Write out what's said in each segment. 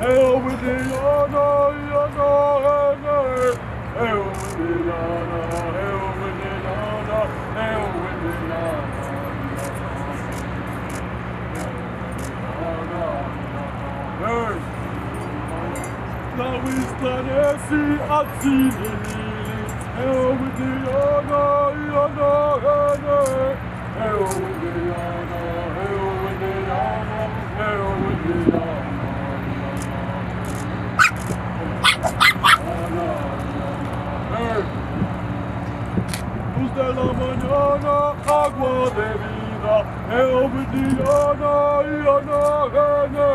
Hell with the yana, yana, hell with the yana, hell with the yana, hell with the yana. La vista nesi azzini, hell with the yana, yana, hell with the yana, hell with the yana, hell with the yana. Luz de la mañana, agua de vida, Vidiana, Iana, Hene,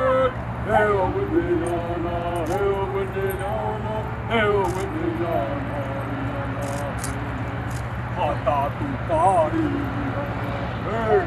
Hail Vidiana, Hail Vidiana, Hail Vidiana, Hata Tutari, Hey.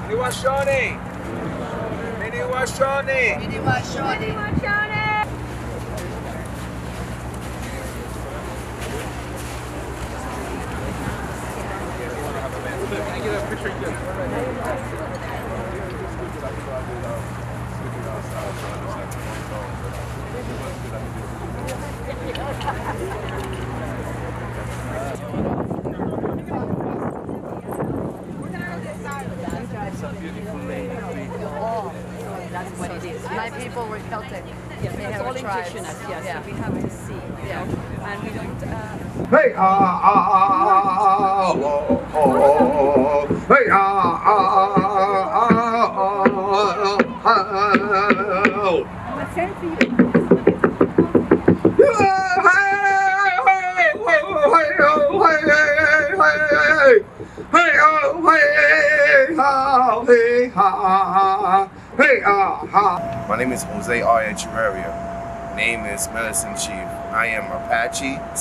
Minniwashani! Minniwashani! Minniwashani! Can I get a picture of you? That's what it is. My people were Celtic. Yes, they have all indigenous. Yes, yeah. So we have to see. Yeah, and we don't. Hey hey My name is Jose R. Echeverria. Name is Medicine Chief. I am Apache /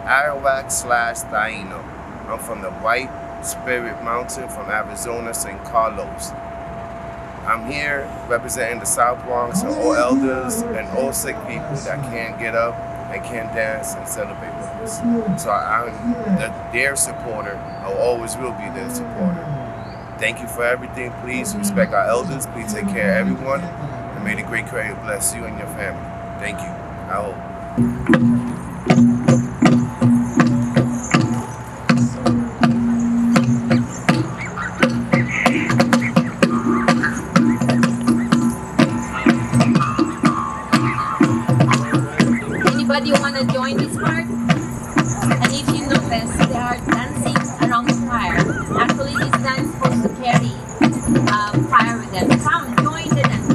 Arawak / Taino. I'm from the White Spirit Mountain from Arizona, St. Carlos. I'm here representing the South Bronx and all elders and all sick people that can't get up and can't dance and celebrate with us. So I'm their supporter. I always will be their supporter. Thank you for everything. Please respect our elders. Please take care of everyone. And may the great Creator bless you and your family. Thank you. I hope. Anybody want to join this part? And if you notice, they are dancing around the fire. Actually, this dance is supposed to carry fire with them. Come, join the dance.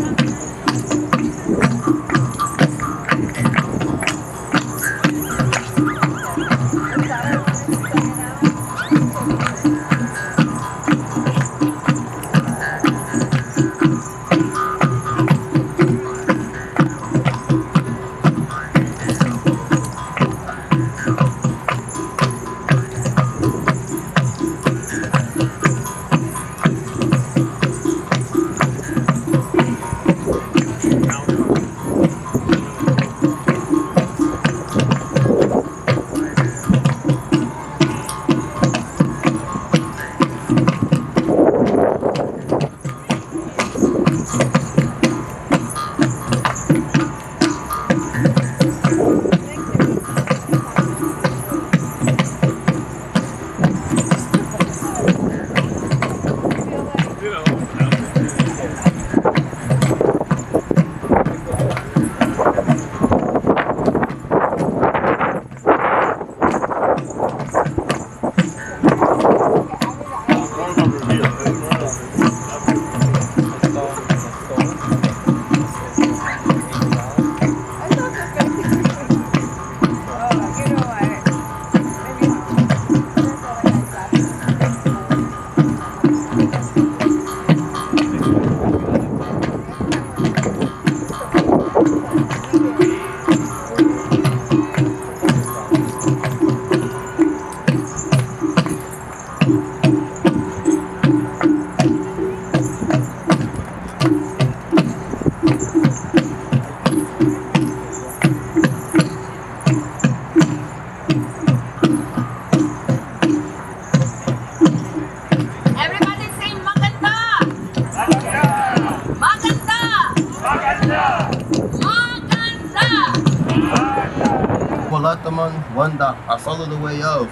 Nawalataman Wanda, I follow the way of.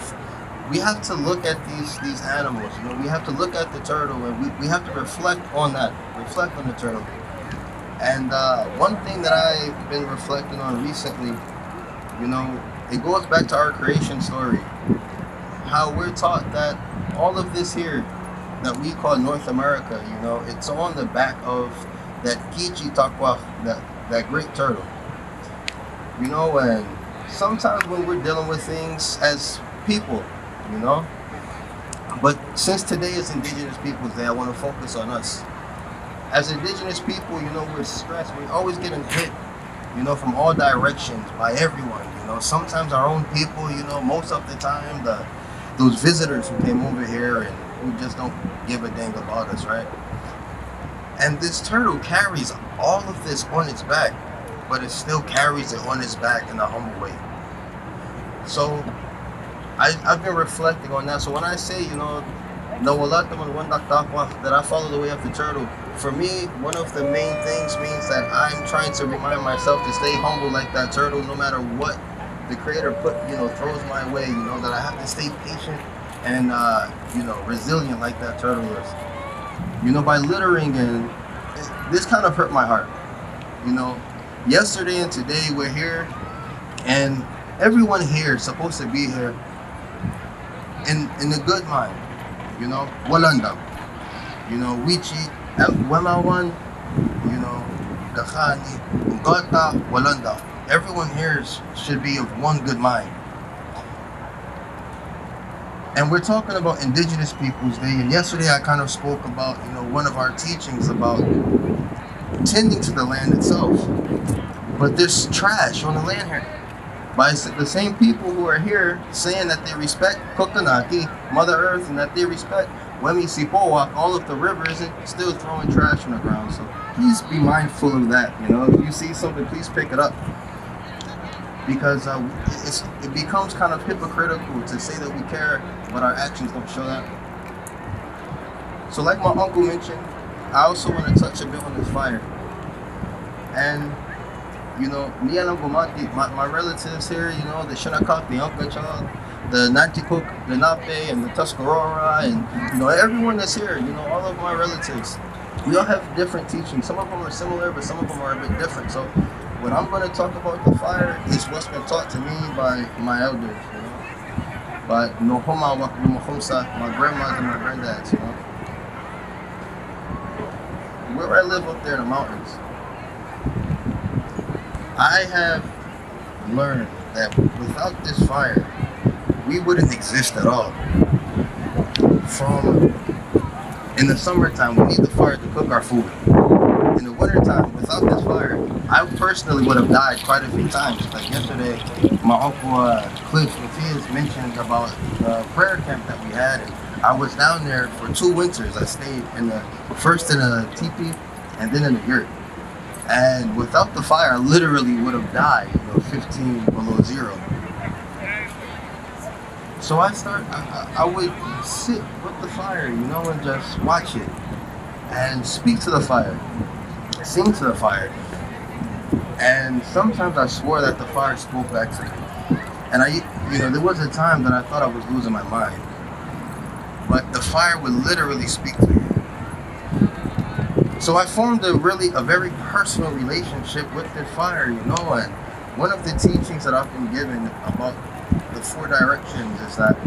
We have to look at these animals, you know, we have to look at the turtle and we have to reflect on that, reflect on the turtle. And one thing that I've been reflecting on recently, you know, it goes back to our creation story. How we're taught that all of this here that we call North America, you know, it's on the back of that Kichi Takwa, that great turtle. You know, and sometimes when we're dealing with things as people, you know, but since today is Indigenous Peoples Day, I want to focus on us. As Indigenous people, you know, we're stressed, we're always getting hit, you know, from all directions by everyone, you know, sometimes our own people, you know, most of the time, those visitors who came over here and who just don't give a dang about us, right? And this turtle carries all of this on its back, but it still carries it on its back in a humble way. So I've been reflecting on that. So when I say, you know, that I follow the way of the turtle, for me, one of the main things means that I'm trying to remind myself to stay humble like that turtle, no matter what the Creator throws my way, you know, that I have to stay patient and, you know, resilient like that turtle is. You know, by littering, and this kind of hurt my heart. You know, yesterday and today we're here, and everyone here is supposed to be here in a good mind. You know, Walanda. You know, Wichi, Wemawan, you know, Gahani, Ngota, Walanda. Everyone here should be of one good mind. And we're talking about Indigenous Peoples Day, and yesterday I kind of spoke about, you know, one of our teachings about tending to the land itself. But there's trash on the land here by the same people who are here saying that they respect Kokonaki, Mother Earth, and that they respect Wemi Sipowak, all of the rivers, and still throwing trash on the ground. So please be mindful of that. You know, if you see something, please pick it up. Because it becomes kind of hypocritical to say that we care, but our actions don't show that. So like my uncle mentioned, I also want to touch a bit on this fire. And, you know, me and Uncle Mati, my relatives here, you know, the Shinnecock, the Umpqua, the Nanticook, the Nape, and the Tuscarora, and, you know, everyone that's here, you know, all of my relatives, we all have different teachings. Some of them are similar, but some of them are a bit different. So when I'm going to talk about the fire, it's what's been taught to me by my elders, you know, by Nohoma Wakumahomsa, my grandmas and my granddads, you know. Where I live up there in the mountains, I have learned that without this fire, we wouldn't exist at all. In the summertime, we need the fire to cook our food. In the wintertime, without this fire, I personally would have died quite a few times. Like yesterday, my uncle Cliff Matthias mentioned about the prayer camp that we had. And I was down there for 2 winters. I stayed first in a teepee and then in a yurt. And without the fire, I literally would have died, you know, 15 below zero. So I would sit with the fire, you know, and just watch it and speak to the fire, sing to the fire. And sometimes I swore that the fire spoke back to me. And there was a time that I thought I was losing my mind. But the fire would literally speak to me. So I formed a very personal relationship with the fire, you know, and one of the teachings that I've been given about the 4 directions is that,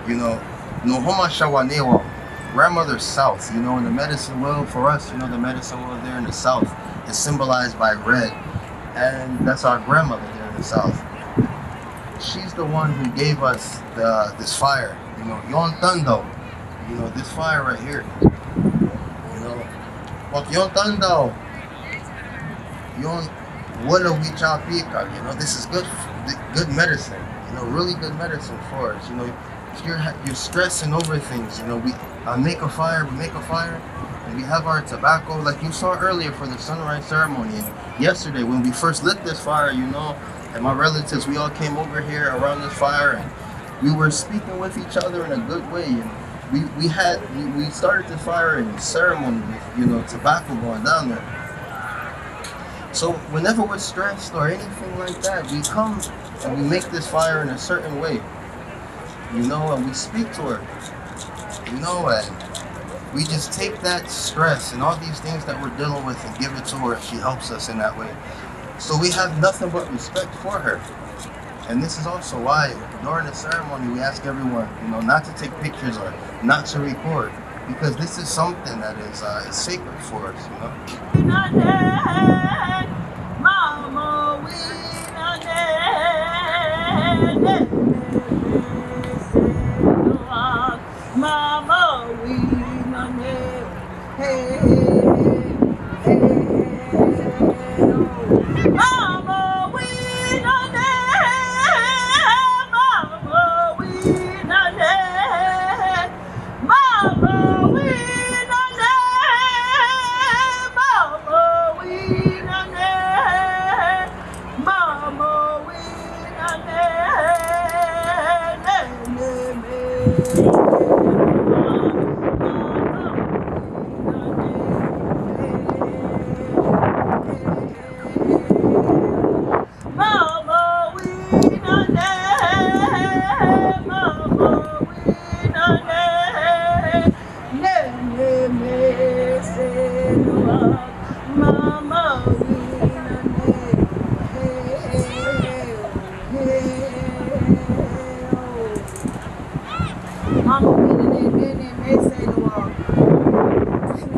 you know, Nohoma Shawanewa, grandmother's south, you know, in the medicine wheel for us, you know, the medicine wheel there in the south is symbolized by red, and that's our grandmother there in the south. She's the one who gave us this fire, you know, Yon Tando, you know, this fire right here, you know, Yon Tando, Yon Wala Wichapika, you know, this is good medicine, you know, really good medicine for us, you know. If you're stressing over things, you know, we make a fire, and we have our tobacco, like you saw earlier for the sunrise ceremony. And yesterday, when we first lit this fire, you know, and my relatives, we all came over here around this fire, and we were speaking with each other in a good way. And we started the fire in ceremony with, you know, tobacco going down there. So whenever we're stressed or anything like that, we come and we make this fire in a certain way, and we speak to her, and we just take that stress and all these things that we're dealing with and give it to her, and she helps us in that way. So we have nothing but respect for her. And this is also why during the ceremony we ask everyone, not to take pictures or not to record, because this is something that is sacred for us, Mama, we hey, Mama, we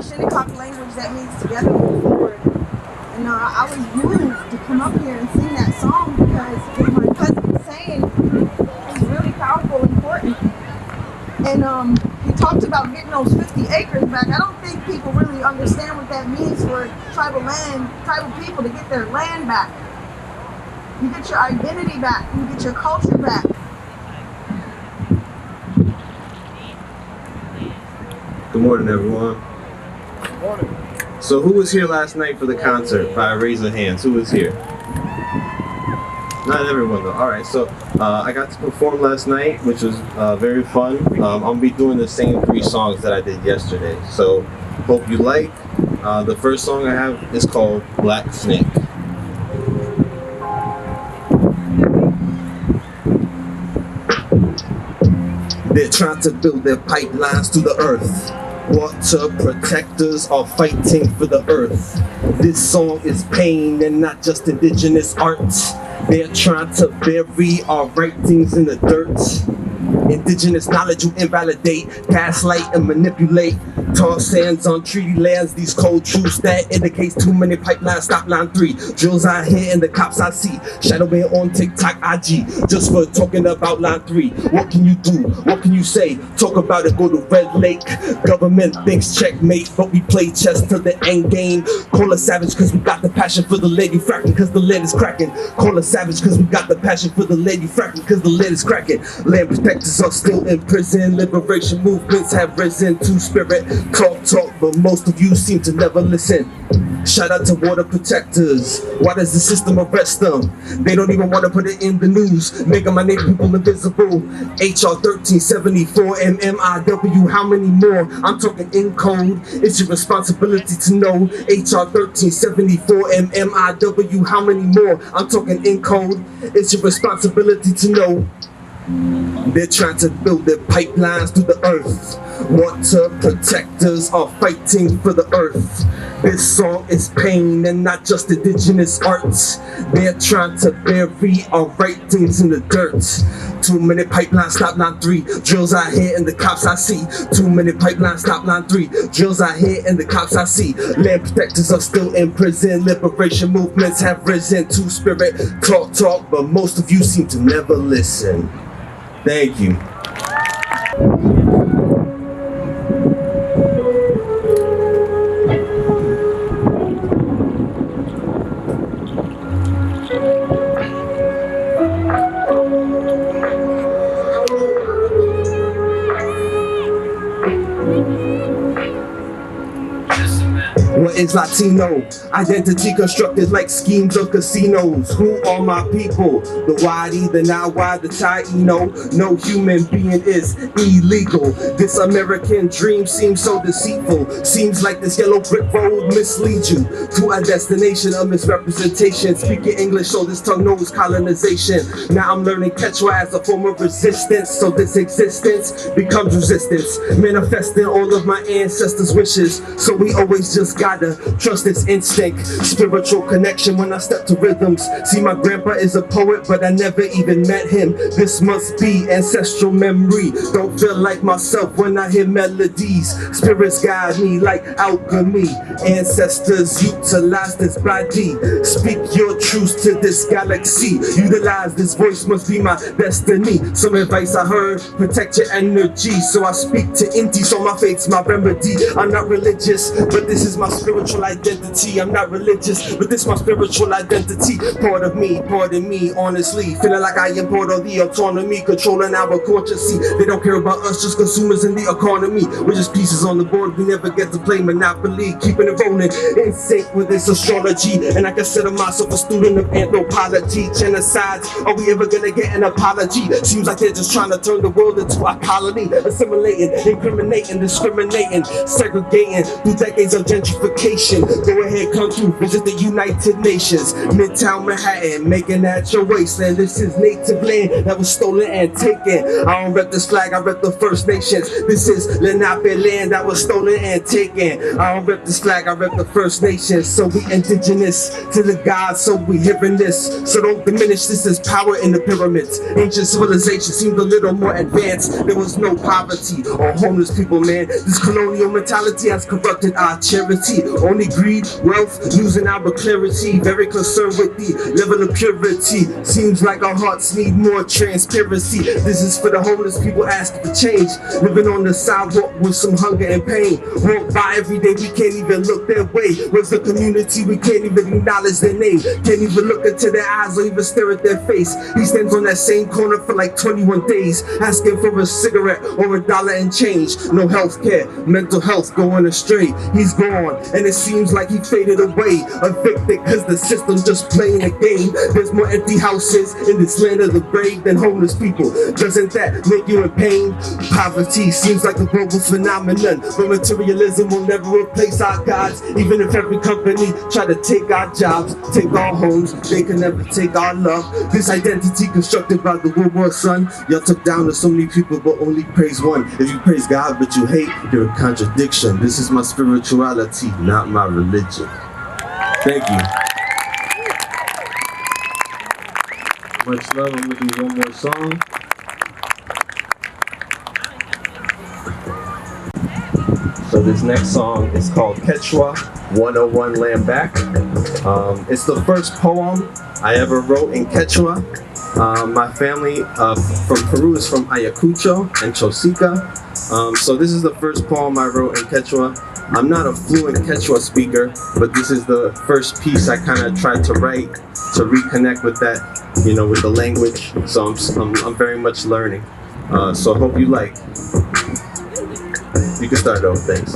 Shinnecock language that means together move forward. And I was moved to come up here and sing that song because what my cousin was saying is really powerful and important. And he talked about getting those 50 acres back. I don't think people really understand what that means for tribal people to get their land back. You get your identity back, you get your culture back. Good morning, everyone. Good morning. So who was here last night for the concert? By a raise of hands, who was here? Not everyone though. All right, so I got to perform last night, which was very fun. I'm gonna be doing the same 3 songs that I did yesterday. So hope you like. The first song I have is called Black Snake. They're trying to build their pipelines to the earth. Water protectors are fighting for the earth. This song is pain and not just indigenous art. They're trying to bury our writings in the dirt. Indigenous knowledge will invalidate, gaslight and manipulate. Tar sands on treaty lands, these cold truths that indicates too many pipelines. Stop line 3, drills I hear and the cops I see. Shadow man on TikTok, IG, just for talking about line 3. What can you do? What can you say? Talk about it, go to Red Lake. Government thinks checkmate, but we play chess to the end game. Call us savage cause we got the passion for the lead. You fracking cause the lead is cracking. Call us savage cause we got the passion for the lead. You fracking cause the lead is cracking. Land protectors are still in prison. Liberation movements have risen to spirit. Talk, but most of you seem to never listen. Shout out to water protectors. Why does the system arrest them? They don't even want to put it in the news, making my native people invisible. HR 1374, MMIW, how many more? I'm talking in code. It's your responsibility to know. HR 1374, MMIW, how many more? I'm talking in code. It's your responsibility to know. They're trying to build their pipelines to the earth. Water protectors are fighting for the earth. This song is pain and not just indigenous arts. They're trying to bury our writings in the dirt. Too many pipelines, stop line 3. Drills I hear and the cops I see. Too many pipelines, stop line 3. Drills I hear and the cops I see. Land protectors are still in prison. Liberation movements have risen to spirit. Talk, but most of you seem to never listen. Thank you. What is Latino. Identity constructed like schemes of casinos. Who are my people? The Wadi, the Nawa, the Taino. No human being is illegal. This American dream seems so deceitful. Seems like this yellow brick road misleads you to a destination of misrepresentation. Speaking English so this tongue knows colonization. Now I'm learning Quechua as a form of resistance. So this existence becomes resistance. Manifesting all of my ancestors' wishes. So we always just gotta trust this instinct. Spiritual connection when I step to rhythms. See, my grandpa is a poet, but I never even met him. This must be ancestral memory. Don't feel like myself when I hear melodies. Spirits guide me like alchemy. Ancestors utilize this body. Speak your truth to this galaxy. Utilize this voice must be my destiny. Some advice I heard, protect your energy. So I speak to Inti, so my faith's my remedy. I'm not religious, but this is my spiritual identity. I'm not religious, but this is my spiritual identity. Part of me, pardon me, honestly. Feeling like I am part of the autonomy, controlling our culture. See, they don't care about us, just consumers in the economy. We're just pieces on the board, we never get to play Monopoly. Keeping it rolling, in sync with this astrology. And I consider myself a student of anthropology. Genocides, are we ever gonna get an apology? Seems like they're just trying to turn the world into a colony. Assimilating, incriminating, discriminating, segregating through decades of gentrification. Go ahead, come through, visit the United Nations. Midtown Manhattan, making that your wasteland. This is native land that was stolen and taken. I don't rep this flag, I rep the First Nations. This is Lenape land that was stolen and taken. I don't rep this flag, I rep the First Nations. So we indigenous to the gods, so we hearing this. So don't diminish, this is power in the pyramids. Ancient civilization seemed a little more advanced. There was no poverty or homeless people, man. This colonial mentality has corrupted our charity. Only greed, wealth, losing our clarity. Very concerned with the level of purity. Seems like our hearts need more transparency. This is for the homeless people asking for change. Living on the sidewalk with some hunger and pain. Walk by every day, we can't even look their way. Where's the community? We can't even acknowledge their name. Can't even look into their eyes or even stare at their face. He stands on that same corner for like 21 days, asking for a cigarette or a dollar and change. No health care, mental health going astray. He's gone, and it seems like he faded away. Evicted cause the system just playing a game. There's more empty houses in this land of the brave than homeless people. Doesn't that make you in pain? Poverty seems like a global phenomenon, but materialism will never replace our gods. Even if every company try to take our jobs, take our homes, they can never take our love. This identity constructed by the World War Son. Y'all took down to so many people but only praise one. If you praise God but you hate, you're a contradiction. This is my spirituality, not my religion. Thank you. Much love. I'm gonna do one more song. So this next song is called Quechua 101 Land Back. It's the first poem I ever wrote in Quechua. My family from Peru is from Ayacucho and Chosica. So this is the first poem I wrote in Quechua. I'm not a fluent Quechua speaker, but this is the first piece I kind of tried to write to reconnect with that, you know, with the language. So I'm very much learning. So I hope you like. You can start over, thanks.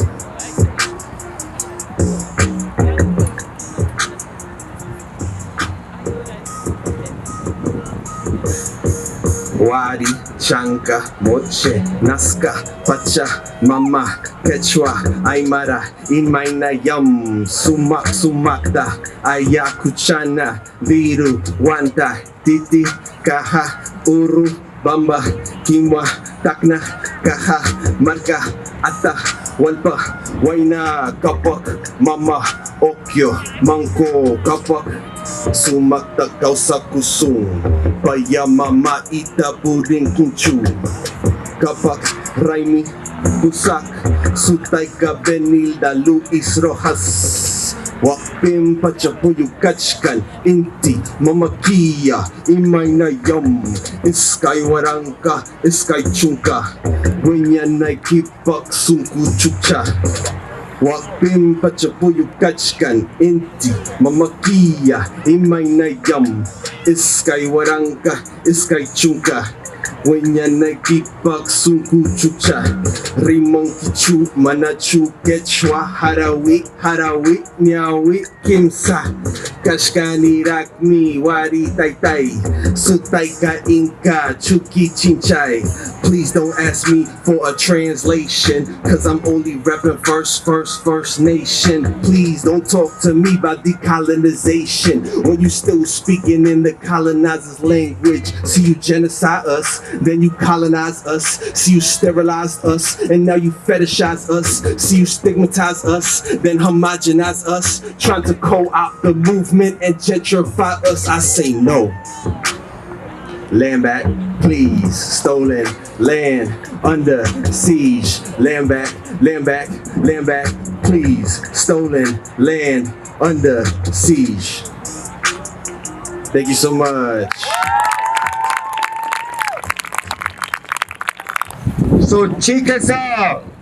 Wadi, Chanka, Moche, Nazca, Pacha, Mama, Quechua, Aymara, Inmaynayam, Sumak, Sumakda, Ayacuchana, Viru, Wanta, Titi, Kaha, Uru, Bamba, Kimwa, Takna, Kaha, Marka, Ata, Walpa, Waina, Kapak, Mama, Okyo, Manko, Kapak, Sumakta, Kausa, Kusung, Paya, Mama, Ita, Puding, Kinchu, Kapak, Raimi, Kusak, Sutaika, Benilda, Luis Rojas, Wakpim, Pachapuyo, Kachkan, Inti, Mamakia, Imaynayam, Iskay Waranka, Iskay Chunka, Wenyanay Kipak, Sunku Chucha, Wakpim, Pachapuyo, Kachkan, Inti, Mamakia, Imaynayam, Iskay Waranka, Iskay Chunka, Wenya nagibak sungku chucha Rimong kichu manachu quechua Harawi, harawi, nyawi, kimsa Kashkani rakni, wari taitai Sutaika inka, chuki chinchai Please don't ask me for a translation Cause I'm only repping first nation Please don't talk to me about decolonization When you still speaking in the colonizer's language See you genocide us, then you colonize us See you sterilize us, and now you fetishize us See you stigmatize us, then homogenize us Trying to co-opt the movement and gentrify us I say no Land back, please. Stolen land under siege. Land back, land back, land back, please. Stolen land under siege. Thank you so much. So check us out.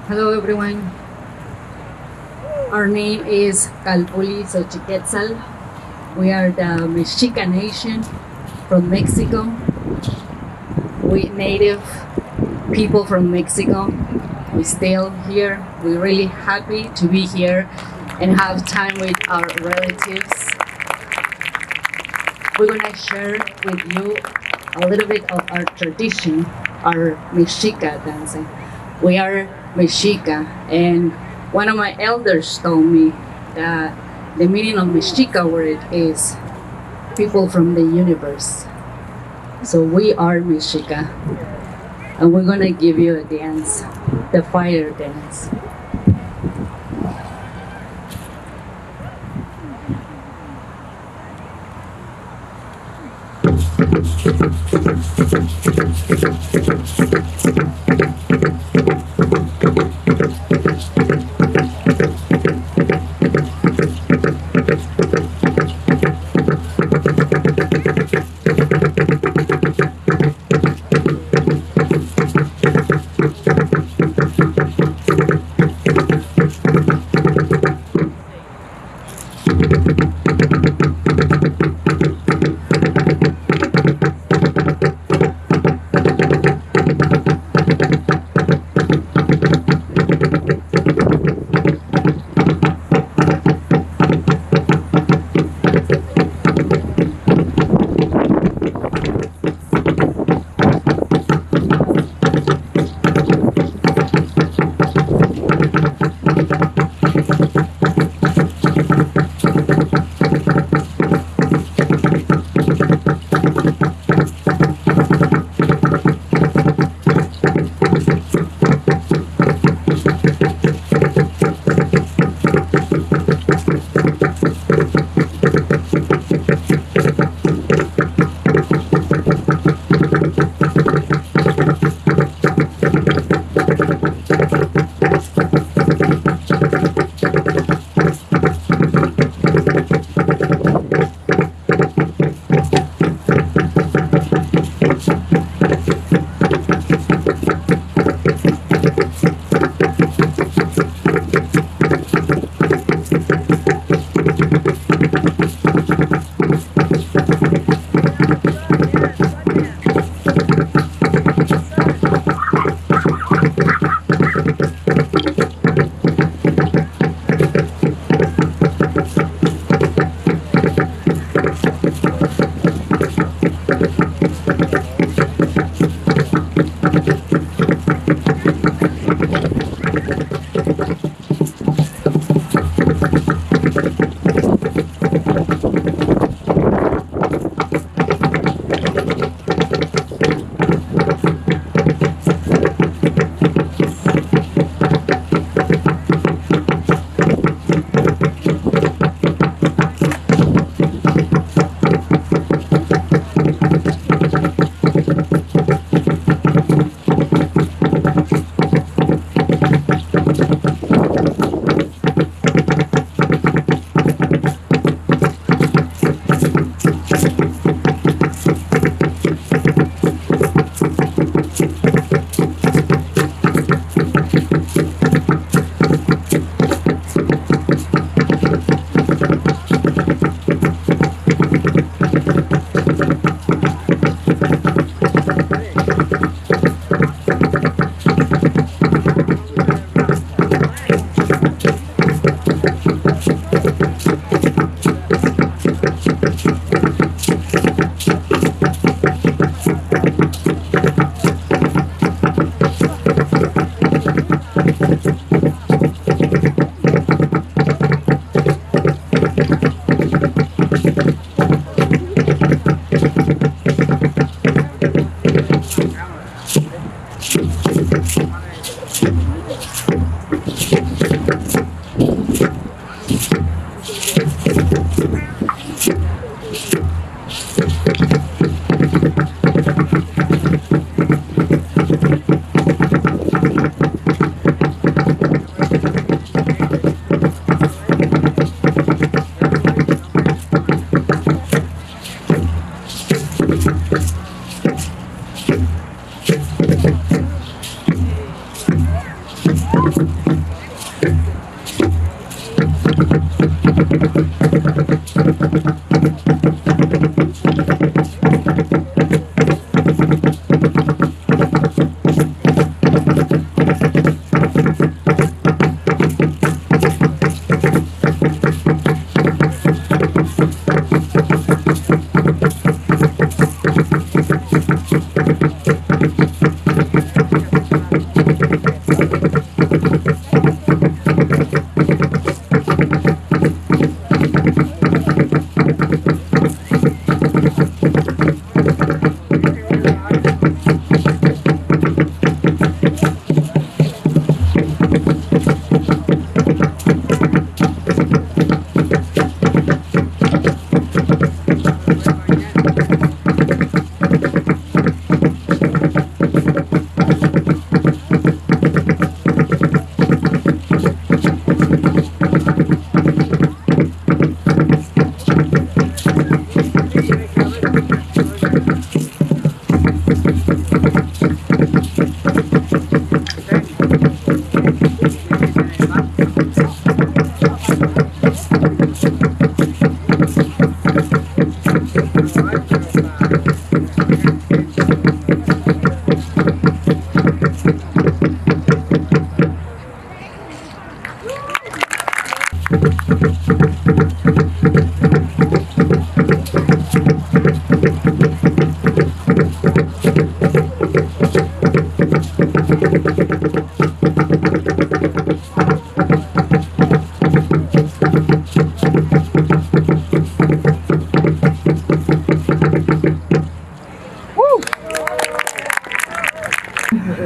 Hello everyone. Our name is Calpuli Xochiquetzal. We are the Mexica nation from Mexico. We native people from Mexico. We still here. We're really happy to be here and have time with our relatives. We're gonna share with you a little bit of our tradition, our Mexica dancing. We are Mexica, and one of my elders told me that the meaning of Mexica word is people from the universe. So we are Mexica, and we're gonna give you a dance, the fire dance.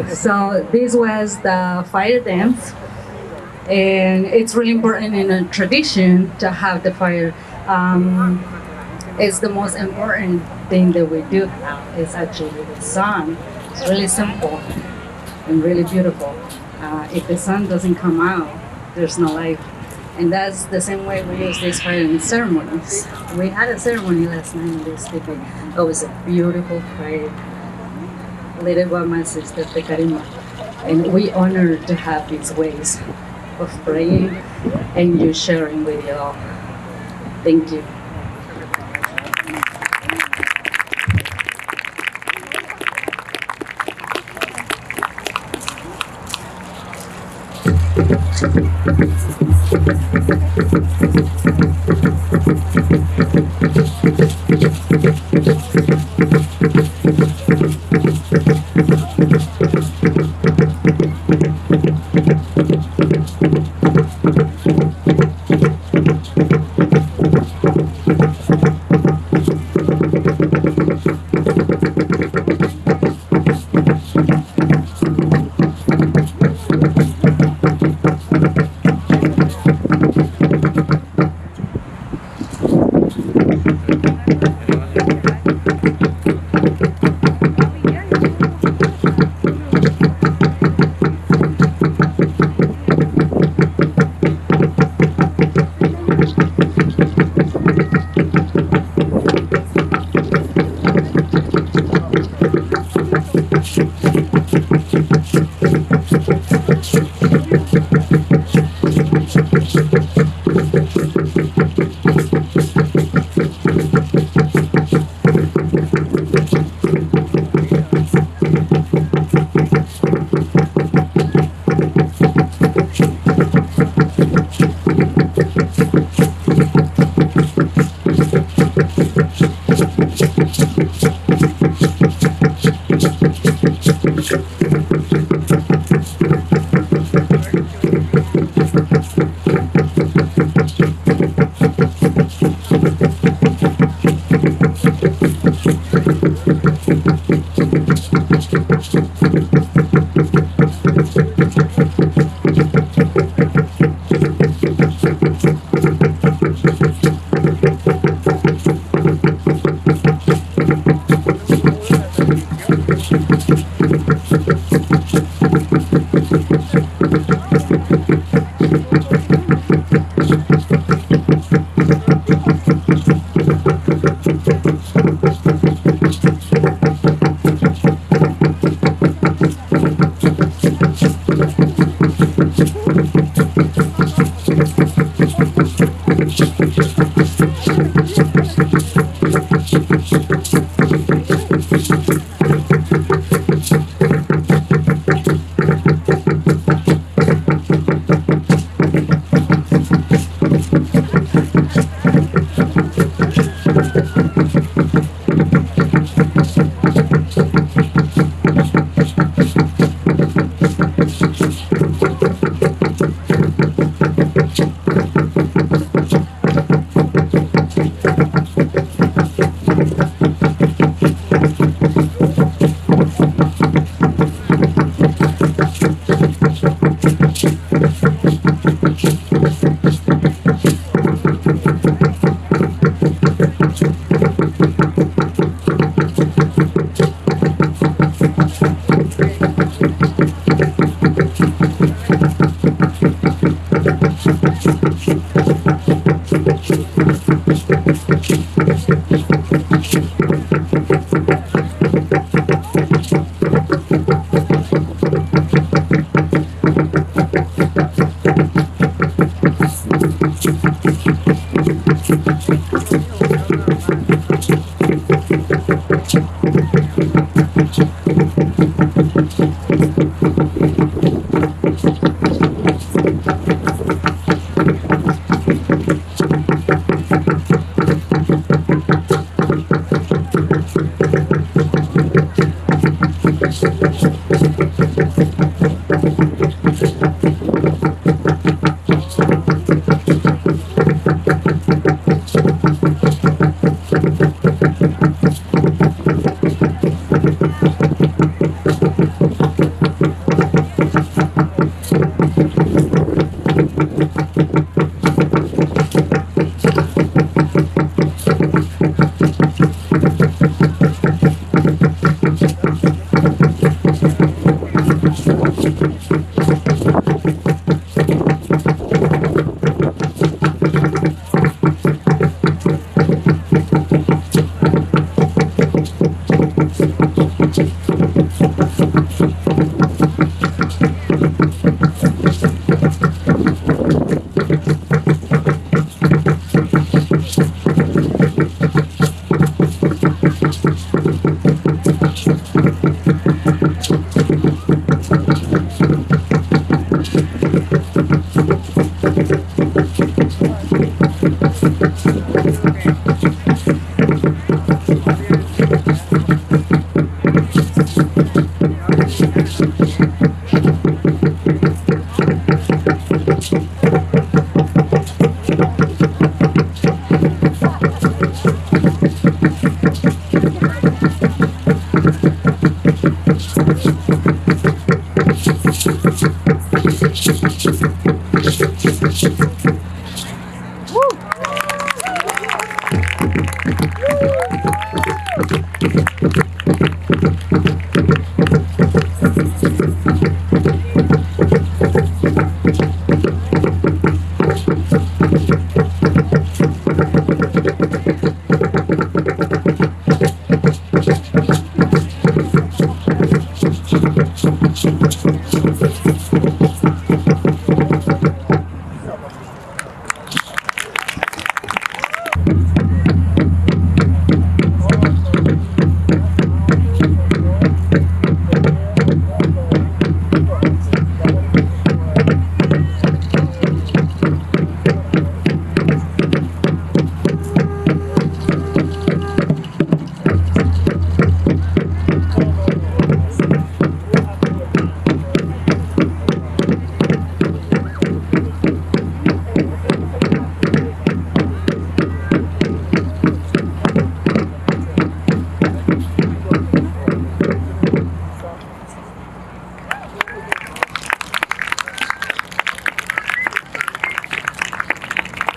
So this was the fire dance, and it's really important in a tradition to have the fire. It's the most important thing that we do have is actually the sun. It's really simple and really beautiful. If the sun doesn't come out, there's no life. And that's the same way we use this fire in ceremonies. We had a ceremony last night in this TV. It was a beautiful fire, led by my sister Tekarima. And we honor to have these ways of praying and you sharing with you all. Thank you.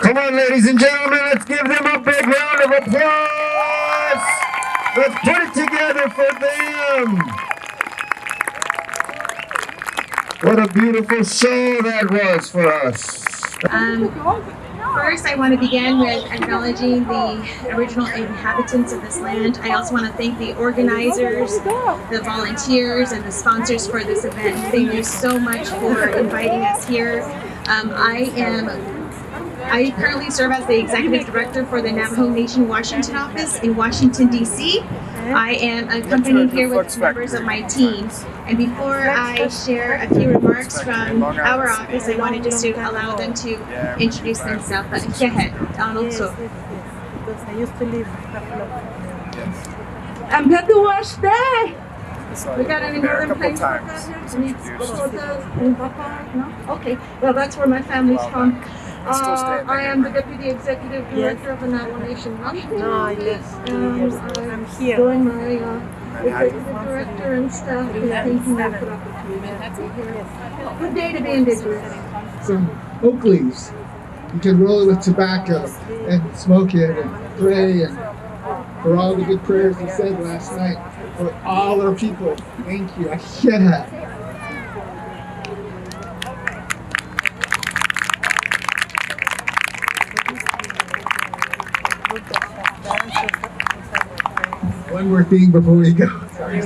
Come on, ladies and gentlemen, let's give them a big round of applause. Let's put it together for them. What a beautiful show that was for us. First, I want to begin with acknowledging the original inhabitants of this land. I also want to thank the organizers, the volunteers, and the sponsors for this event. Thank you so much for inviting us here. I currently serve as the Executive Director for the Navajo Nation Washington office in Washington, D.C. I am accompanied here with members of my team. And before I share a few remarks from our office, I wanted just to allow them to introduce themselves. Go ahead, Donald. I'm glad to watch that. We got any northern plains? Okay, well, that's where my family's from. I am the Deputy Executive Director of the Navajo Nation Washington office. I'm here doing my Executive Director and staff and thanking them for the opportunity to be here. Good day to be Indigenous. Some oak leaves. You can roll it with tobacco and smoke it and pray, and for all the good prayers you said last night for all our people. Thank you. Yeah. One more thing before we go. Sorry.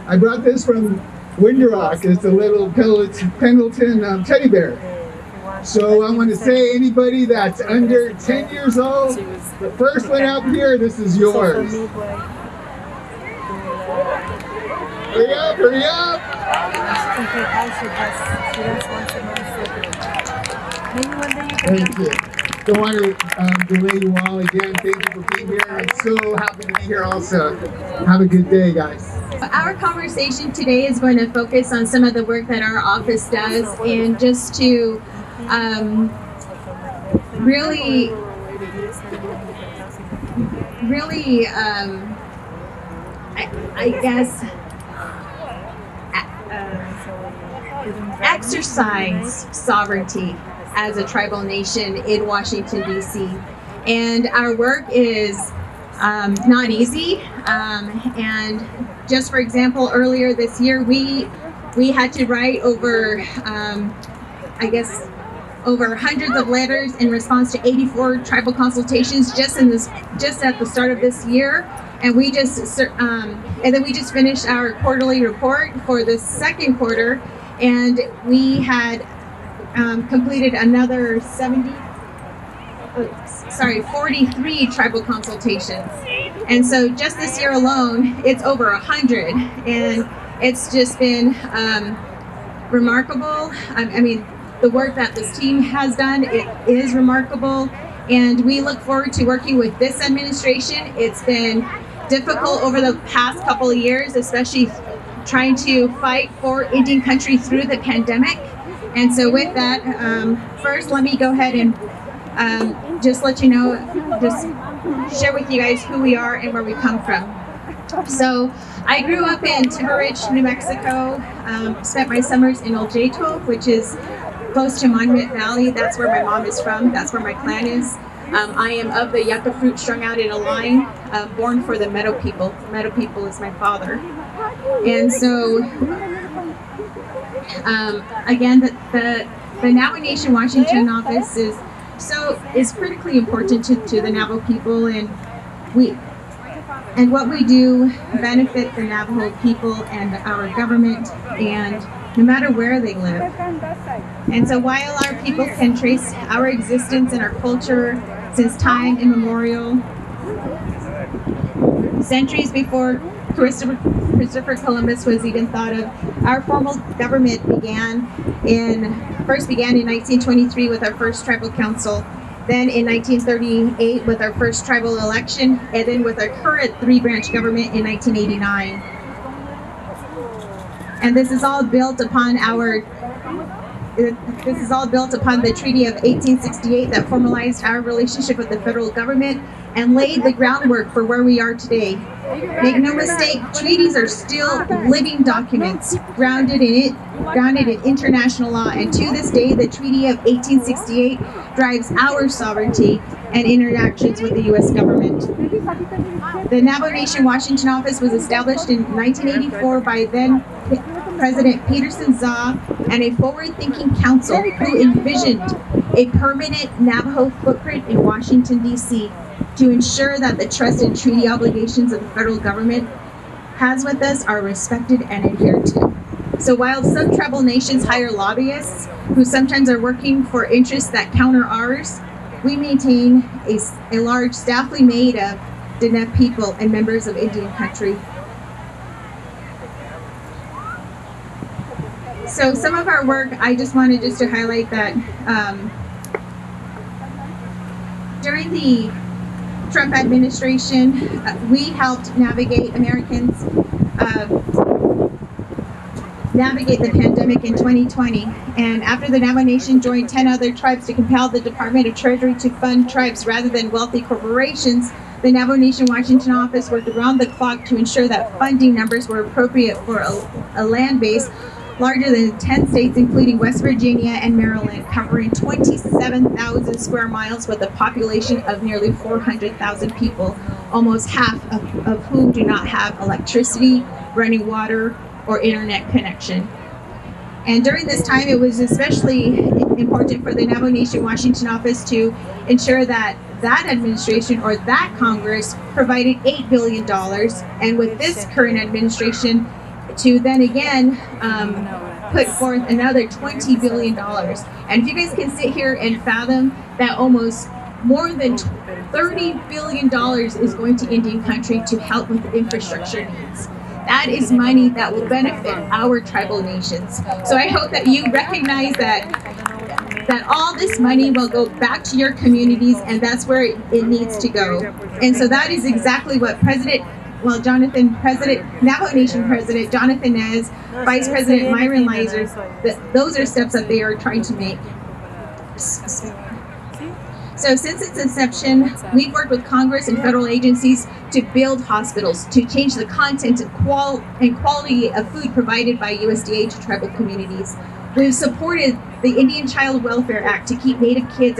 I brought this from Winderock. It's a little Pendleton teddy bear. So I want to say anybody that's under 10 years old, the first one up here, this is yours. Hurry up, hurry up! Thank you. Don't want to delay you all again. Thank you for being here. I'm so happy to be here also. Have a good day, guys. Our conversation today is going to focus on some of the work that our office does, and just to really I guess exercise sovereignty as a tribal nation in Washington, D.C. And our work is not easy. And just for example, earlier this year, we had to write over, over hundreds of letters in response to 84 tribal consultations just at the start of this year. And we then we just finished our quarterly report for the second quarter, and we had completed another 43 tribal consultations. And so just this year alone, it's over 100, and it's just been remarkable. I mean, the work that this team has done, it is remarkable, and we look forward to working with this administration. It's been difficult over the past couple of years, especially trying to fight for Indian country through the pandemic. And so with that, first let me go ahead and just let you know, just share with you guys who we are and where we come from. So I grew up in Timber Ridge, New Mexico, spent my summers in Oljeto, which is close to Monument Valley. That's where my mom is from, that's where my clan is. I am of the yucca fruit strung out in a line, born for the Meadow People. The Meadow People is my father. And so, again, the Navajo Nation Washington office is critically important to the Navajo people, and And what we do benefit the Navajo people and our government, and no matter where they live. And so while our people can trace our existence and our culture since time immemorial, centuries before Christopher Columbus was even thought of, our formal government first began in 1923 with our first tribal council, then in 1938 with our first tribal election, and then with our current three-branch government in 1989. And this is all built upon the Treaty of 1868 that formalized our relationship with the federal government and laid the groundwork for where we are today. Make no mistake, treaties are still living documents grounded in international law, and to this day, the Treaty of 1868 drives our sovereignty and interactions with the U.S. government. The Navajo Nation Washington office was established in 1984 by then President Peterson Zaw and a forward-thinking council who envisioned a permanent Navajo footprint in Washington, D.C. to ensure that the trust and treaty obligations of the federal government has with us are respected and adhered to. So while some tribal nations hire lobbyists who sometimes are working for interests that counter ours, we maintain a large staff made of Diné people and members of Indian country. So some of our work, I just wanted to highlight that during the Trump administration, we helped Americans navigate the pandemic in 2020. And after the Navajo Nation joined 10 other tribes to compel the Department of Treasury to fund tribes rather than wealthy corporations, the Navajo Nation Washington office worked around the clock to ensure that funding numbers were appropriate for a land base larger than 10 states, including West Virginia and Maryland, covering 27,000 square miles with a population of nearly 400,000 people, almost half of whom do not have electricity, running water, or internet connection. And during this time, it was especially important for the Navajo Nation Washington office to ensure that that administration or that Congress provided $8 billion, and with this current administration, to then again put forth another $20 billion. And if you guys can sit here and fathom that almost more than $30 billion is going to Indian country to help with infrastructure needs. That is money that will benefit our tribal nations. So I hope that you recognize that all this money will go back to your communities, and that's where it needs to go. And so that is exactly what Navajo Nation President Jonathan Nez, Vice President Myron Leiser, those are steps that they are trying to make. So since its inception, we've worked with Congress and federal agencies to build hospitals, to change the content and quality of food provided by USDA to tribal communities. We've supported the Indian Child Welfare Act to keep Native kids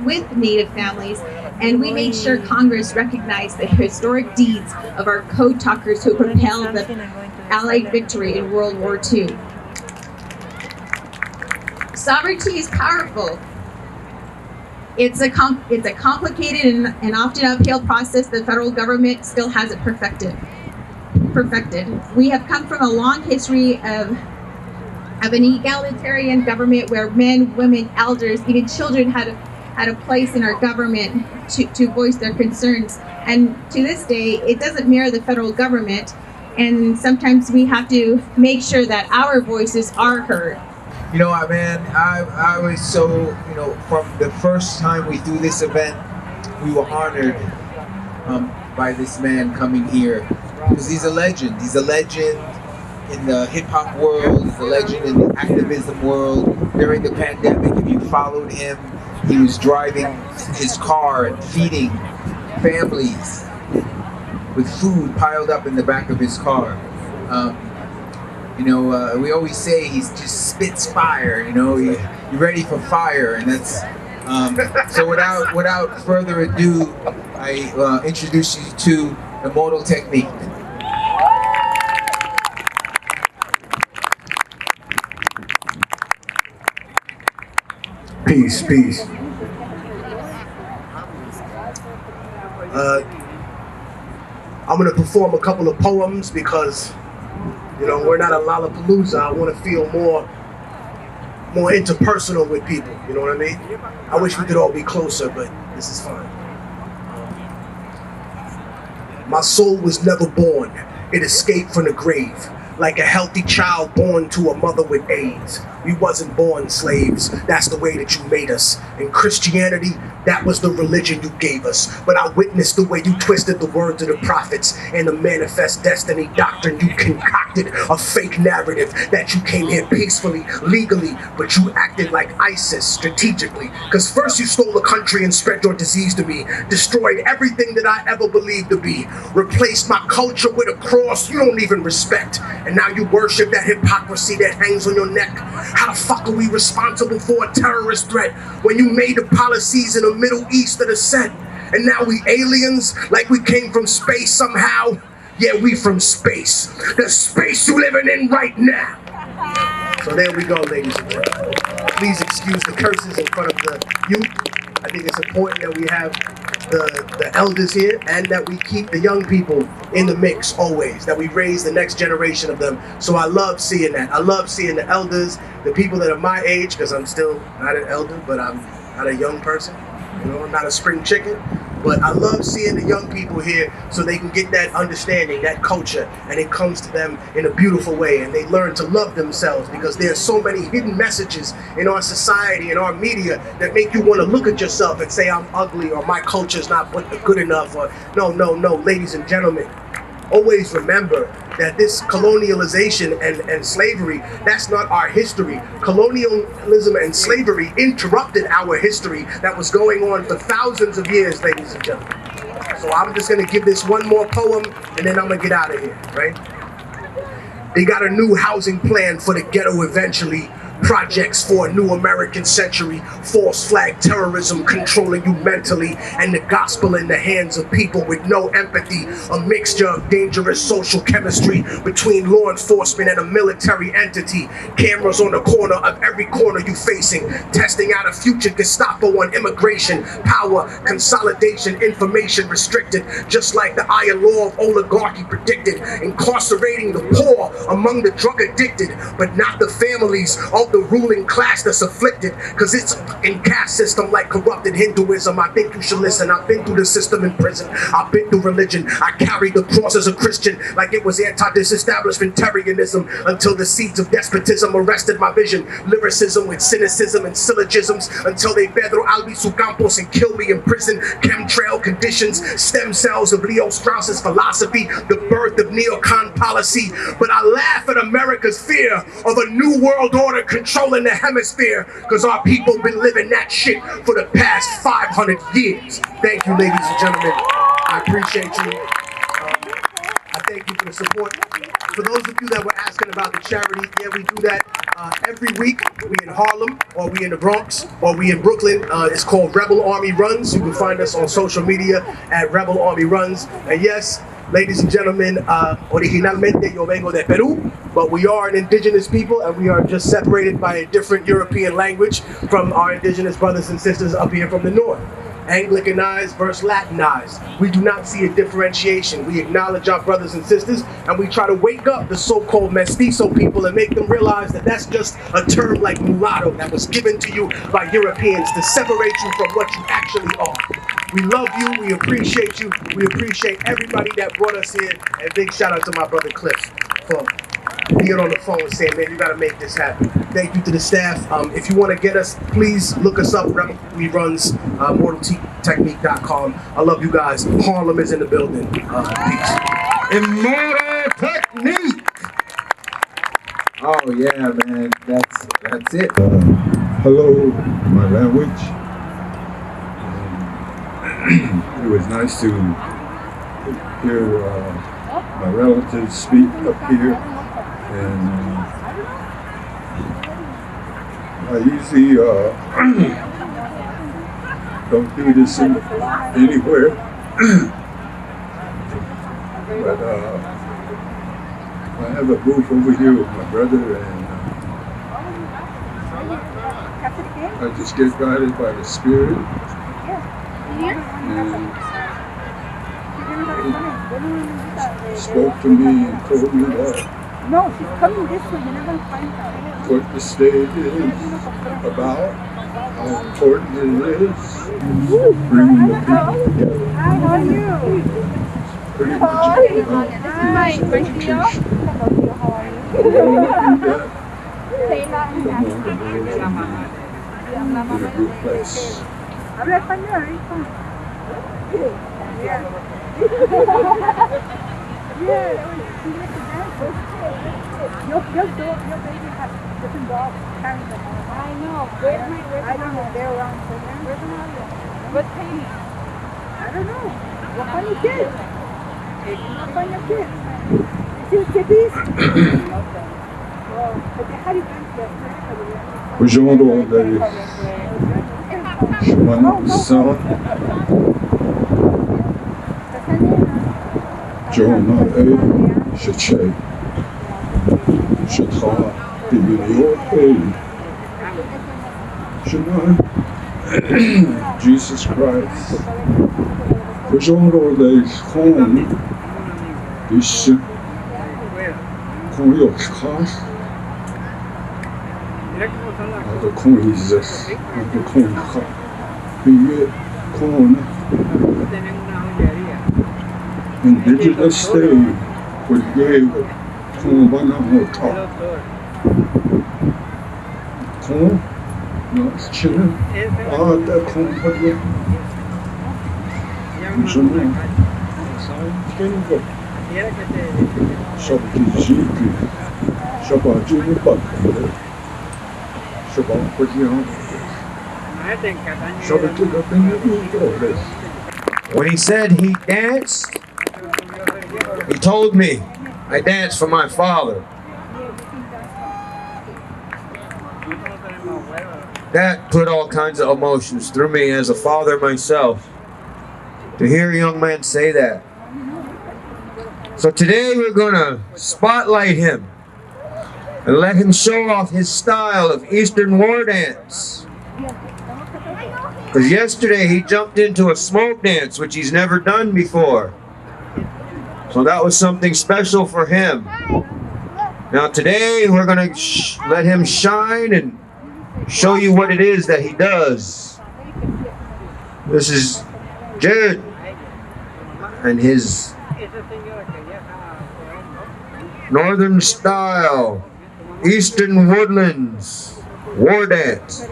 with Native families, and we made sure Congress recognized the historic deeds of our code talkers who propelled the Allied victory in World War II. Sovereignty is powerful. It's a complicated and often uphill process the federal government still hasn't perfected. We have come from a long history of an egalitarian government where men, women, elders, even children had a place in our government to voice their concerns. And to this day, it doesn't mirror the federal government, and sometimes we have to make sure that our voices are heard. You know what, man, I was so, from the first time we threw this event, we were honored by this man coming here. Because he's a legend. He's a legend in the hip-hop world. He's a legend in the activism world. During the pandemic, if you followed him, he was driving his car and feeding families with food piled up in the back of his car. We always say he just spits fire. You're ready for fire, and that's. So without further ado, I introduce you to the modal technique. Peace, peace. I'm gonna perform a couple of poems because, you know, we're not a Lollapalooza. I want to feel more interpersonal with people. You know what I mean? I wish we could all be closer, but this is fine. My soul was never born. It escaped from the grave. Like a healthy child born to a mother with AIDS. We wasn't born slaves. That's the way that you made us. In Christianity, that was the religion you gave us. But I witnessed the way you twisted the words of the prophets and the manifest destiny doctrine you concocted. A fake narrative that you came here peacefully, legally, but you acted like ISIS strategically. Because first you stole the country and spread your disease to me. Destroyed everything that I ever believed to be. Replaced my culture with a cross you don't even respect. And now you worship that hypocrisy that hangs on your neck. How the fuck are we responsible for a terrorist threat when you made the policies in the Middle East that are set? And now we aliens, like we came from space somehow? Yeah, we from space. The space you living in right now. So there we go, ladies and gentlemen. Please excuse the curses in front of the youth. I think it's important that we have the elders here and that we keep the young people in the mix always, that we raise the next generation of them. So I love seeing that. I love seeing the elders, the people that are my age, because I'm still not an elder, but I'm not a young person. You know, I'm not a spring chicken. But I love seeing the young people here so they can get that understanding, that culture, and it comes to them in a beautiful way, and they learn to love themselves, because there are so many hidden messages in our society, in our media, that make you want to look at yourself and say, I'm ugly, or my culture's not good enough, or no, ladies and gentlemen. Always remember that this colonialization and slavery, that's not our history. Colonialism and slavery interrupted our history that was going on for thousands of years, ladies and gentlemen. So I'm just gonna give this one more poem and then I'm gonna get out of here, right? They got a new housing plan for the ghetto eventually. Projects for a new American century, false flag terrorism controlling you mentally, and the gospel in the hands of people with no empathy, a mixture of dangerous social chemistry between law enforcement and a military entity, cameras on the corner of every corner you facing, testing out a future Gestapo on immigration, power, consolidation, information restricted, just like the iron law of oligarchy predicted, incarcerating the poor among the drug addicted, but not the families of the ruling class that's afflicted, because it's in caste system like corrupted Hinduism. I think you should listen. I've been through the system in prison. I've been through religion. I carried the cross as a Christian like it was anti-disestablishmentarianism until the seeds of despotism arrested my vision. Lyricism with cynicism and syllogisms until they Pedro Albizu Campos and kill me in prison. Chemtrail conditions, stem cells of Leo Strauss's philosophy, the birth of neocon policy. But I laugh at America's fear of a new world order controlling the hemisphere, because our people been living that shit for the past 500 years. Thank you, ladies and gentlemen. I appreciate you. I thank you for the support. For those of you that were asking about the charity, yeah, we do that every week. We in Harlem, or we in the Bronx, or we in Brooklyn. It's called Rebel Army Runs. You can find us on social media at Rebel Army Runs. And yes, ladies and gentlemen, originalmente yo vengo de Peru, but we are an indigenous people, and we are just separated by a different European language from our indigenous brothers and sisters up here from the north. Anglicanized versus Latinized. We do not see a differentiation. We acknowledge our brothers and sisters, and we try to wake up the so-called mestizo people and make them realize that that's just a term like mulatto that was given to you by Europeans to separate you from what you actually are. We love you, we appreciate you, we appreciate everybody that brought us here, and big shout out to my brother Cliff for being on the phone saying, man, you gotta make this happen. Thank you to the staff. If you wanna get us, please look us up, Rebel Army Runs, MortalTechnique.com. I love you guys. Harlem is in the building. Peace. Immortal Technique! Oh yeah, man, that's it. Hello, my language. It was nice to hear my relatives speak up here, and I usually don't do this anywhere, but I have a booth over here with my brother, and I just get guided by the Spirit. And spoke to me and told me that No, she's coming this way. You're not going to find her. what the state is about, how important it is, bringing the people together. Hi, how are you? Pretty How much are you? about This is my education. Hello, how are you? The more we do that, Sheila and the more Nancy. the world will be in a good place. Habla español, hijo. Yeah. Yeah, she went to dance. Your baby has different dogs carrying them all. I know. Where's my I don't know. They're around somewhere. Where's Amalia? What's Katie? I don't know. What kind of kids? What kind of kids? You see kitties? Well, but they had events yesterday. Bonjour all day. Je m'appelle Jonah A. Shechay. Shatra Biblio A. Shema. Jesus Christ. Bonjour all day. Home. Ish. Koyoshkas. The coins, the coin, be it corn. Indigenous state with gave corn top. Corn, not chilling. The corn, but you. Shabbatiziki, Shabbat When he said he danced, he told me, I danced for my father. That put all kinds of emotions through me as a father myself, to hear a young man say that. So today we're going to spotlight him and let him show off his style of Eastern war dance. Because yesterday he jumped into a smoke dance, which he's never done before. So that was something special for him. Now today we're going to let him shine and show you what it is that he does. This is Jared and his Northern style Eastern Woodlands war dance.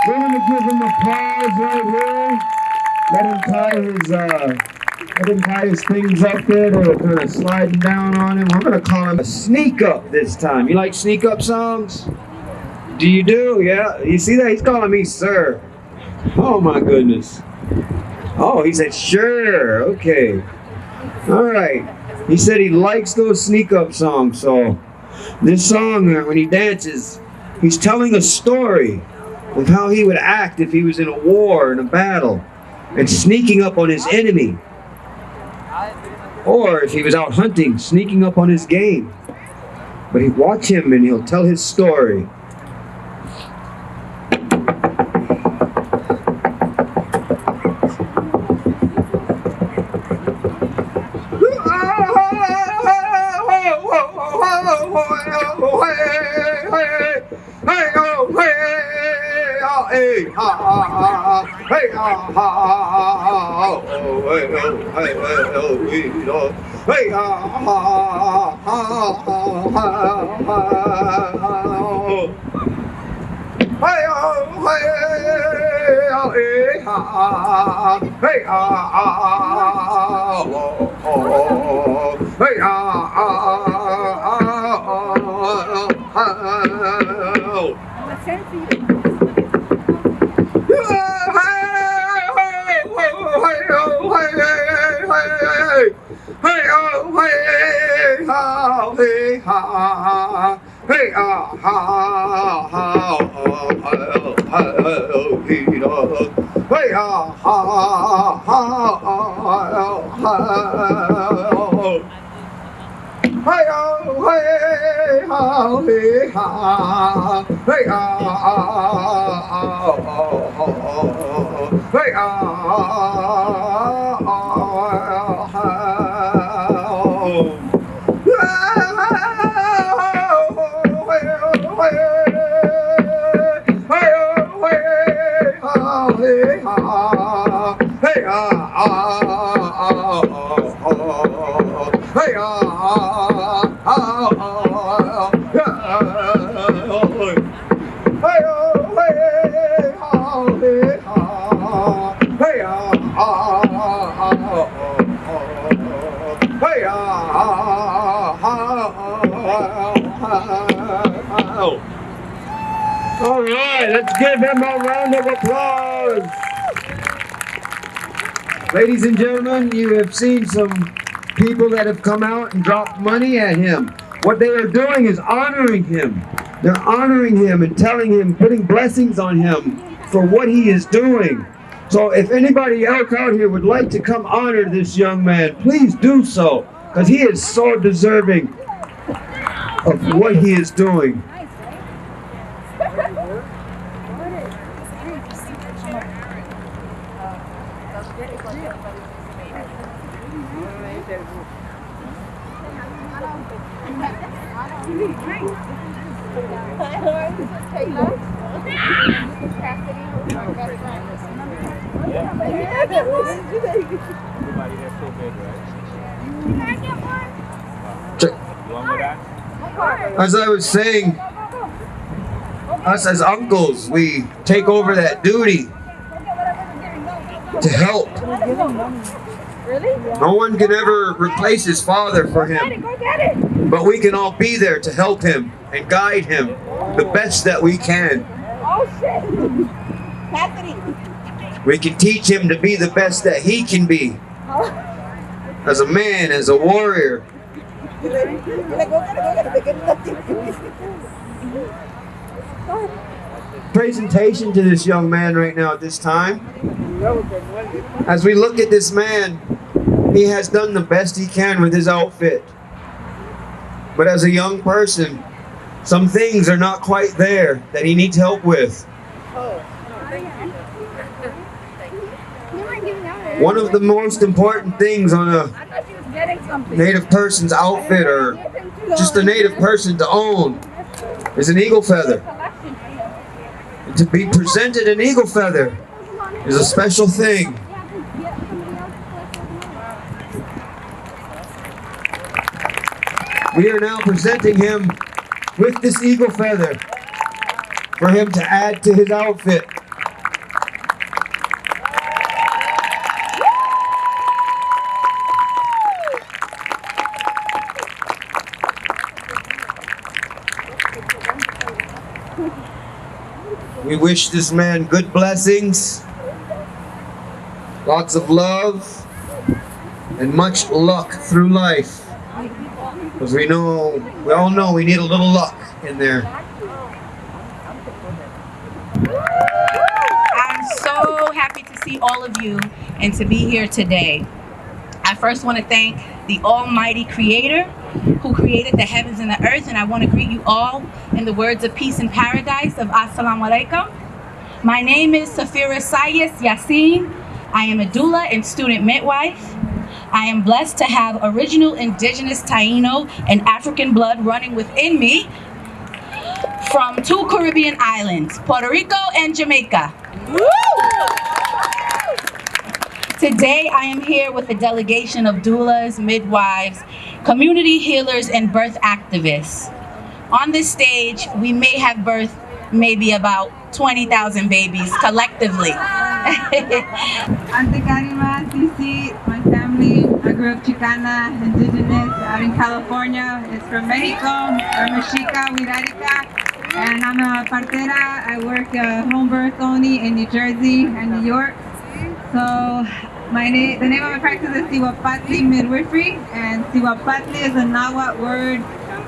We're gonna give him applause right here. Let him tie his things up there. They're kind of sliding down on him. We're gonna call him a sneak up this time. You like sneak up songs? Do you do? Yeah. You see that? He's calling me sir. Oh my goodness. Oh, he said sure. Okay. All right. He said he likes those sneak up songs. So this song, when he dances, he's telling a story of how he would act if he was in a war, in a battle, and sneaking up on his enemy. Or if he was out hunting, sneaking up on his game. But he'd watch him and he'll tell his story. hey, ha, hey, ha, oh, hey, ha, hey, All right, let's give him a round of applause. Ladies and gentlemen, you have seen some people that have come out and dropped money at him. What they are doing is honoring him. They're honoring him and telling him, putting blessings on him for what he is doing. So if anybody else out here would like to come honor this young man, please do so, because he is so deserving of what he is doing. As I was saying, us as uncles, we take over that duty to help. No one can ever replace his father for him, but we can all be there to help him and guide him the best that we can. We can teach him to be the best that he can be, as a man, as a warrior. Presentation to this young man right now at this time. As we look at this man, he has done the best he can with his outfit. But as a young person, some things are not quite there that he needs help with. One of the most important things on a native person's outfit, or just a native person to own, is an eagle feather. And to be presented an eagle feather is a special thing. We are now presenting him with this eagle feather for him to add to his outfit. We wish this man good blessings, lots of love, and much luck through life. Because we all know we need a little luck in there. I'm so happy to see all of you and to be here today. I first want to thank the Almighty Creator who created the heavens and the earth, and I want to greet you all in the words of peace and paradise of Assalamu Alaikum. My name is Safira Sayas Yassin. I am a doula and student midwife. I am blessed to have original indigenous Taino and African blood running within me from 2 Caribbean islands, Puerto Rico and Jamaica. Today, I am here with a delegation of doulas, midwives, community healers, and birth activists. On this stage, we may have birthed maybe about 20,000 babies collectively. Ante Karima, Cici, my family, I grew up Chicana, indigenous, out in California. It's from Mexico, or Mexica, Wirarica, and I'm a partera. I work home birth only in New Jersey and New York. So the name of my practice is Siwapatli Midwifery, and Siwapatli is a Nahuatl word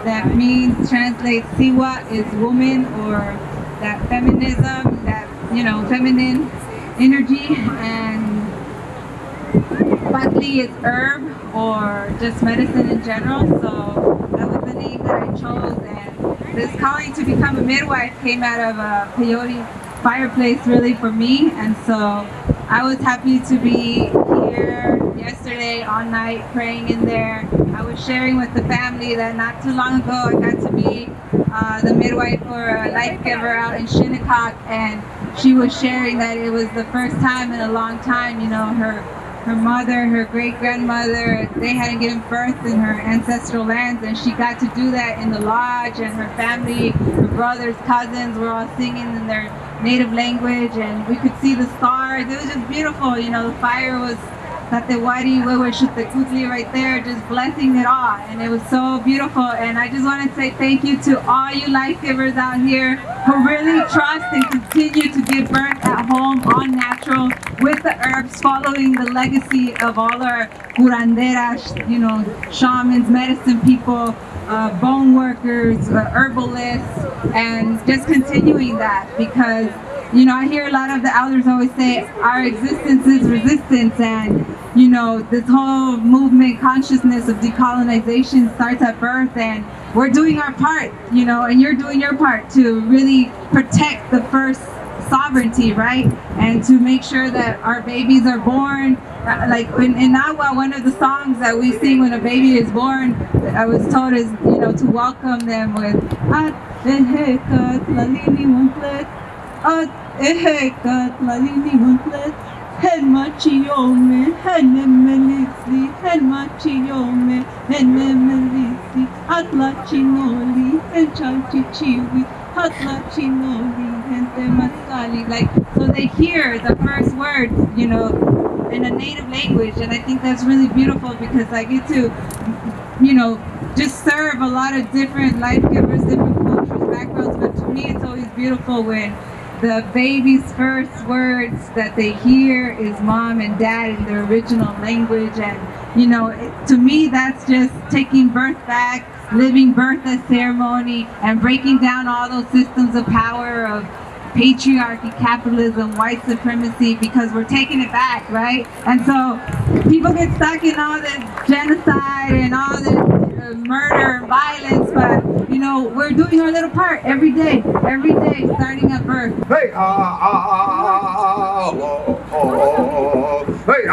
that means, translates, Siwa is woman, or that feminism, that, you know, feminine energy, and Patli is herb or just medicine in general. So that was the name that I chose, and this calling to become a midwife came out of a peyote fireplace really for me, and so I was happy to be here yesterday all night praying in there. I was sharing with the family that not too long ago I got to be the midwife for a life giver out in Shinnecock, and she was sharing that it was the first time in a long time, you know, her mother, her great-grandmother, they hadn't given birth in her ancestral lands, and she got to do that in the lodge, and her family, her brothers, cousins were all singing in their native language, and we could see the stars. It was just beautiful, you know, the fire was Tatewari, Weweshutecutli right there, just blessing it all, and it was so beautiful. And I just want to say thank you to all you life givers out here who really trust and continue to give birth at home, all natural, with the herbs, following the legacy of all our curanderas, you know, shamans, medicine people, bone workers, herbalists, and just continuing that, because, you know, I hear a lot of the elders always say our existence is resistance, and, you know, this whole movement, consciousness of decolonization starts at birth, and we're doing our part, you know, and you're doing your part to really protect the first sovereignty, right? And to make sure that our babies are born. Like in Nahua, one of the songs that we sing when a baby is born, I was told is, you know, to welcome them with At ehekat lalini mumplet, At ehekat lalini mumplet, Hen machiyome, hene melitzi, hen machiyome, hene melitzi, Atla chinoli, hen chalchichiwi, Atla chinoli, hente masali. Like, so they hear the first words, you know, in a native language, and I think that's really beautiful, because I get to, you know, just serve a lot of different life givers, different cultures, backgrounds, but to me it's always beautiful when the baby's first words that they hear is mom and dad in their original language. And, you know, to me that's just taking birth back, living birth as ceremony, and breaking down all those systems of power of patriarchy, capitalism, white supremacy, because we're taking it back, right? And so people get stuck in all this genocide and all this murder and violence, but, you know, we're doing our little part every day, starting at birth. Hey, hey,